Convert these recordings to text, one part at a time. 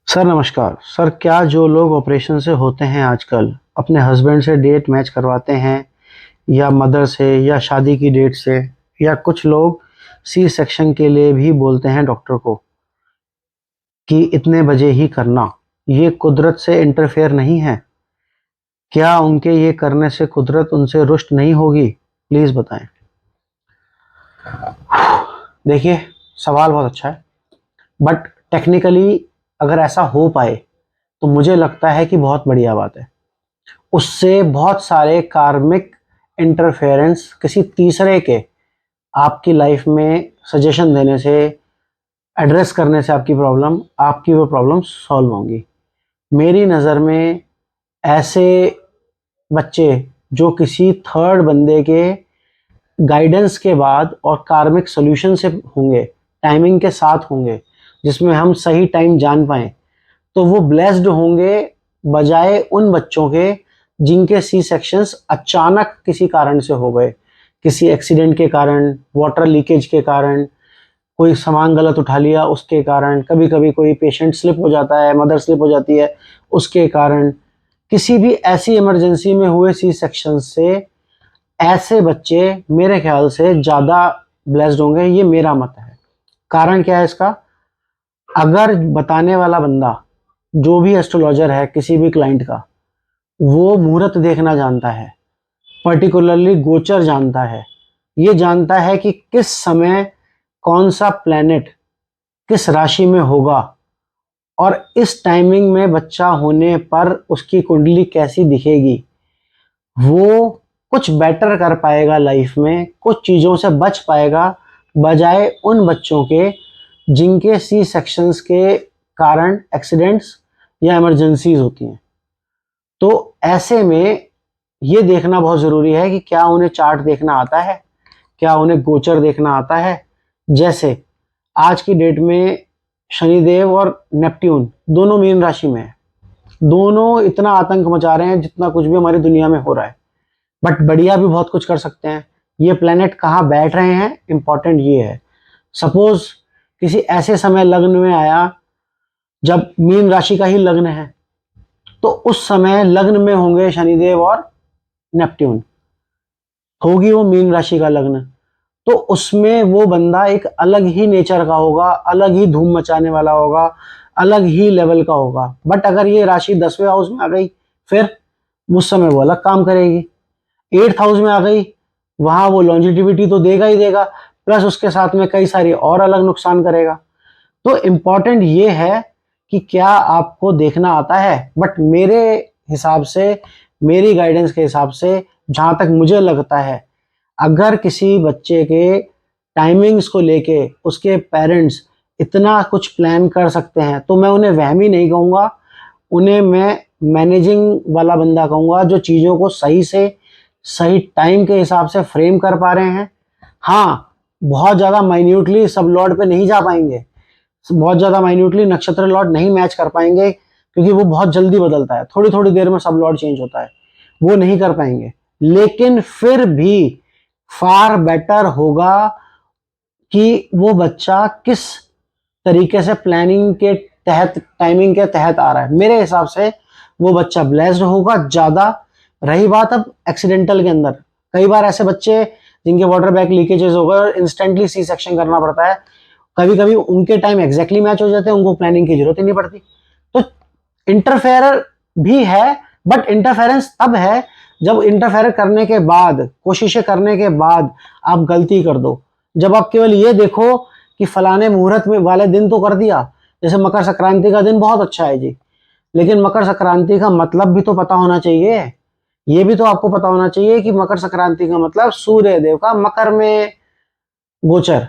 Sir नमस्कार। Sir, क्या जो लोग ऑपरेशन से होते हैं आजकल अपने हस्बैंड से डेट मैच करवाते हैं या मदर से या शादी की डेट से, या कुछ लोग सी सेक्शन के लिए भी बोलते हैं डॉक्टर को कि इतने बजे ही करना, ये कुदरत से इंटरफेयर नहीं है? क्या उनके ये करने से कुदरत उनसे रुष्ट नहीं होगी? प्लीज़ बताएं। देखिए, सवाल बहुत अच्छा है, बट टेक्निकली अगर ऐसा हो पाए तो मुझे लगता है कि बहुत बढ़िया बात है। उससे बहुत सारे कार्मिक इंटरफेरेंस किसी तीसरे के आपकी लाइफ में सजेशन देने से, एड्रेस करने से आपकी वो प्रॉब्लम सॉल्व होंगी। मेरी नज़र में ऐसे बच्चे जो किसी थर्ड बंदे के गाइडेंस के बाद और कार्मिक सॉल्यूशन से होंगे, टाइमिंग के साथ होंगे, जिसमें हम सही टाइम जान पाएँ, तो वो ब्लेस्ड होंगे, बजाय उन बच्चों के जिनके सी सेक्शंस अचानक किसी कारण से हो गए, किसी एक्सीडेंट के कारण, वाटर लीकेज के कारण, कोई सामान गलत उठा लिया उसके कारण, कभी कभी कोई पेशेंट स्लिप हो जाता है, मदर स्लिप हो जाती है, उसके कारण, किसी भी ऐसी इमरजेंसी में हुए सी सेक्शन से ऐसे बच्चे मेरे ख्याल से ज़्यादा ब्लेस्ड होंगे। ये मेरा मत है। कारण क्या है इसका? अगर बताने वाला बंदा, जो भी एस्ट्रोलॉजर है किसी भी क्लाइंट का, वो मुहूर्त देखना जानता है, पर्टिकुलरली गोचर जानता है, ये जानता है कि किस समय कौन सा प्लैनेट किस राशि में होगा और इस टाइमिंग में बच्चा होने पर उसकी कुंडली कैसी दिखेगी, वो कुछ बेटर कर पाएगा लाइफ में, कुछ चीज़ों से बच पाएगा, बजाय उन बच्चों के जिनके सी सेक्शंस के कारण एक्सीडेंट्स या इमरजेंसीज होती हैं। तो ऐसे में ये देखना बहुत ज़रूरी है कि क्या उन्हें चार्ट देखना आता है, क्या उन्हें गोचर देखना आता है। जैसे आज की डेट में शनिदेव और नेपट्यून दोनों मीन राशि में है, दोनों इतना आतंक मचा रहे हैं जितना कुछ भी हमारी दुनिया में हो रहा है, बट बढ़िया भी बहुत कुछ कर सकते हैं। ये प्लेनेट कहाँ बैठ रहे हैं, इंपॉर्टेंट ये है। सपोज किसी ऐसे समय लग्न में आया जब मीन राशि का ही लग्न है, तो उस समय लग्न में होंगे शनिदेव और नेपट्यून, होगी वो मीन राशि का लग्न, तो उसमें वो बंदा एक अलग ही नेचर का होगा, अलग ही धूम मचाने वाला होगा, अलग ही लेवल का होगा। बट अगर ये राशि 10वें हाउस में आ गई, फिर उस समय वो अलग काम करेगी। 8th हाउस में आ गई, वहां वो लॉन्जिटिविटी तो देगा ही देगा, प्लस उसके साथ में कई सारी और अलग नुकसान करेगा। तो इम्पॉर्टेंट ये है कि क्या आपको देखना आता है। बट मेरे हिसाब से, मेरी गाइडेंस के हिसाब से, जहाँ तक मुझे लगता है, अगर किसी बच्चे के टाइमिंग्स को लेके उसके पेरेंट्स इतना कुछ प्लान कर सकते हैं, तो मैं उन्हें वहमी नहीं कहूँगा, उन्हें मैं मैनेजिंग वाला बंदा कहूँगा, जो चीज़ों को सही से सही टाइम के हिसाब से फ्रेम कर पा रहे हैं। हाँ, बहुत ज़्यादा माइन्यूटली सब लॉर्ड पे नहीं जा पाएंगे, बहुत ज़्यादा माइन्यूटली नक्षत्र लॉर्ड नहीं मैच कर पाएंगे, क्योंकि वो बहुत जल्दी बदलता है, थोड़ी थोड़ी देर में सब लॉर्ड चेंज होता है, वो नहीं कर पाएंगे। लेकिन फिर भी फार बेटर होगा कि वो बच्चा किस तरीके से प्लानिंग के तहत, टाइमिंग के तहत आ रहा है। मेरे हिसाब से वो बच्चा ब्लेस्ड होगा ज़्यादा। रही बात अब एक्सीडेंटल के अंदर, कई बार ऐसे बच्चे जिनके वाटर बैग लीकेजेस हो गए और इंस्टेंटली सी सेक्शन करना पड़ता है, कभी कभी उनके टाइम एग्जैक्टली मैच हो जाते हैं, उनको प्लानिंग की जरूरत ही नहीं पड़ती। तो इंटरफेयर भी है, बट इंटरफेरेंस तब है जब इंटरफेयर करने के बाद, कोशिशें करने के बाद आप गलती कर दो। जब आप केवल ये देखो कि फलाने मुहूर्त में वाले दिन तो कर दिया, जैसे मकर संक्रांति का दिन बहुत अच्छा है जी, लेकिन मकर संक्रांति का मतलब भी तो पता होना चाहिए। ये भी तो आपको पता होना चाहिए कि मकर संक्रांति का मतलब सूर्य देव का मकर में गोचर,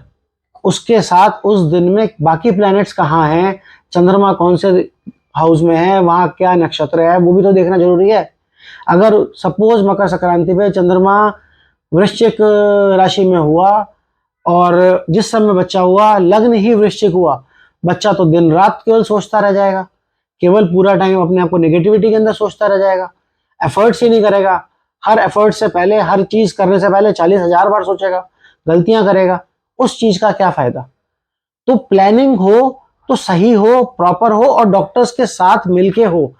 उसके साथ उस दिन में बाकी प्लैनेट्स कहाँ हैं, चंद्रमा कौन से हाउस में है, वहां क्या नक्षत्र है, वो भी तो देखना जरूरी है। अगर सपोज मकर संक्रांति पे चंद्रमा वृश्चिक राशि में हुआ और जिस समय बच्चा हुआ लग्न ही वृश्चिक हुआ, बच्चा तो दिन रात केवल सोचता रह जाएगा, केवल पूरा टाइम अपने आप को नेगेटिविटी के अंदर सोचता रह जाएगा, एफर्ट्स ही नहीं करेगा। हर एफर्ट से पहले, हर चीज करने से पहले 40,000 बार सोचेगा, गलतियां करेगा, उस चीज का क्या फायदा। तो प्लानिंग हो तो सही हो, प्रॉपर हो और डॉक्टर्स के साथ मिलके हो,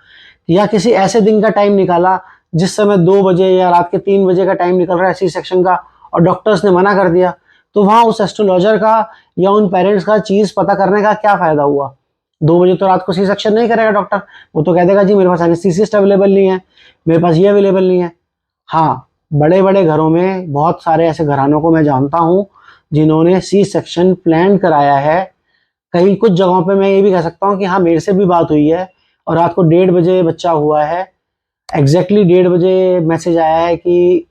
या किसी ऐसे दिन का टाइम निकाला जिस समय 2 बजे या रात के 3 बजे का टाइम निकल रहा है सी सेक्शन का और डॉक्टर्स ने मना कर दिया, तो वहाँ उस एस्ट्रोलॉजर का या उन पेरेंट्स का चीज़ पता करने का क्या फ़ायदा हुआ। 2 बजे तो रात को सी सेक्शन नहीं करेगा डॉक्टर, वो तो कह देगा जी मेरे पास एनेस्थीसिस्ट अवेलेबल नहीं है, मेरे पास ये अवेलेबल नहीं है। हाँ, बड़े-बड़े घरों में बहुत सारे ऐसे घरानों को मैं जानता हूँ जिन्होंने सी सेक्शन प्लान कराया है। कहीं कुछ जगहों पे मैं ये भी कह सकता हूँ कि हाँ, मेरे से भी बात हुई है और रात को 1:30 बजे बच्चा हुआ है। एग्जैक्टली 1:30 बजे मैसेज आया है कि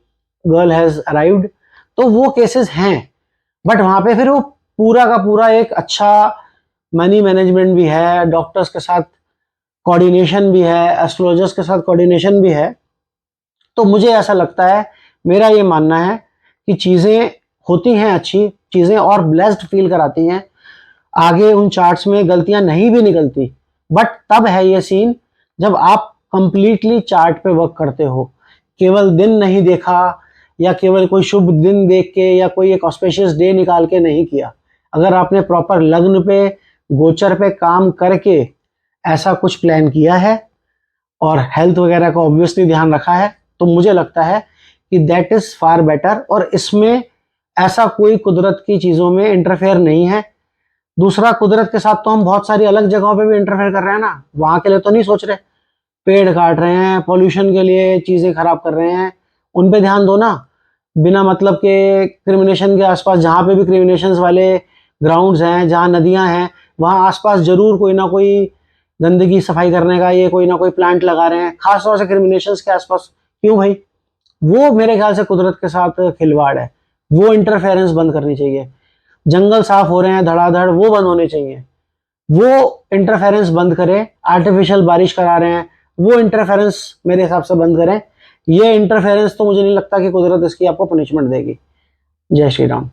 गर्ल हैज़ अराइव्ड। तो वो केसेस हैं, बट वहाँ पे फिर वो पूरा का पूरा एक अच्छा मनी मैनेजमेंट भी है, डॉक्टर्स के साथ कोऑर्डिनेशन भी है, एस्ट्रोलॉजर्स के साथ कोऑर्डिनेशन भी है। तो मुझे ऐसा लगता है, मेरा ये मानना है कि चीज़ें होती हैं अच्छी, चीज़ें और ब्लेस्ड फील कराती हैं। आगे उन चार्ट्स में गलतियां नहीं भी निकलती, बट तब है ये सीन जब आप कंप्लीटली चार्ट पे वर्क करते हो, केवल दिन नहीं देखा या केवल कोई शुभ दिन देख के या कोई एक ऑस्पेशियस डे निकाल के नहीं किया। अगर आपने प्रॉपर लग्न पे, गोचर पे काम करके ऐसा कुछ प्लान किया है और हेल्थ वगैरह का ऑब्वियसली ध्यान रखा है, तो मुझे लगता है कि दैट इज़ फार बेटर। और इसमें ऐसा कोई कुदरत की चीज़ों में इंटरफेयर नहीं है। दूसरा, कुदरत के साथ तो हम बहुत सारी अलग जगहों पे भी इंटरफेयर कर रहे हैं ना, वहाँ के लिए तो नहीं सोच रहे। पेड़ काट रहे हैं, पॉल्यूशन के लिए चीज़ें खराब कर रहे हैं, उन पे ध्यान दो ना। बिना मतलब के क्रिमिनेशन के आसपास, जहाँ पे भी क्रिमिनेशंस वाले ग्राउंड्स हैं, जहाँ नदियाँ हैं, वहाँ आसपास जरूर कोई ना कोई गंदगी सफाई करने का ये कोई ना कोई प्लांट लगा रहे हैं, खासतौर से क्रिमिनेशंस के आसपास। क्यों भाई? वो मेरे ख्याल से कुदरत के साथ खिलवाड़ है, वो इंटरफेरेंस बंद करनी चाहिए। जंगल साफ हो रहे हैं धड़ाधड़, वो बंद होने चाहिए, वो इंटरफेरेंस बंद करें। आर्टिफिशियल बारिश करा रहे हैं, वो इंटरफेरेंस मेरे हिसाब से बंद करें। ये इंटरफेरेंस तो मुझे नहीं लगता कि कुदरत इसकी आपको पनिशमेंट देगी। जय श्री राम।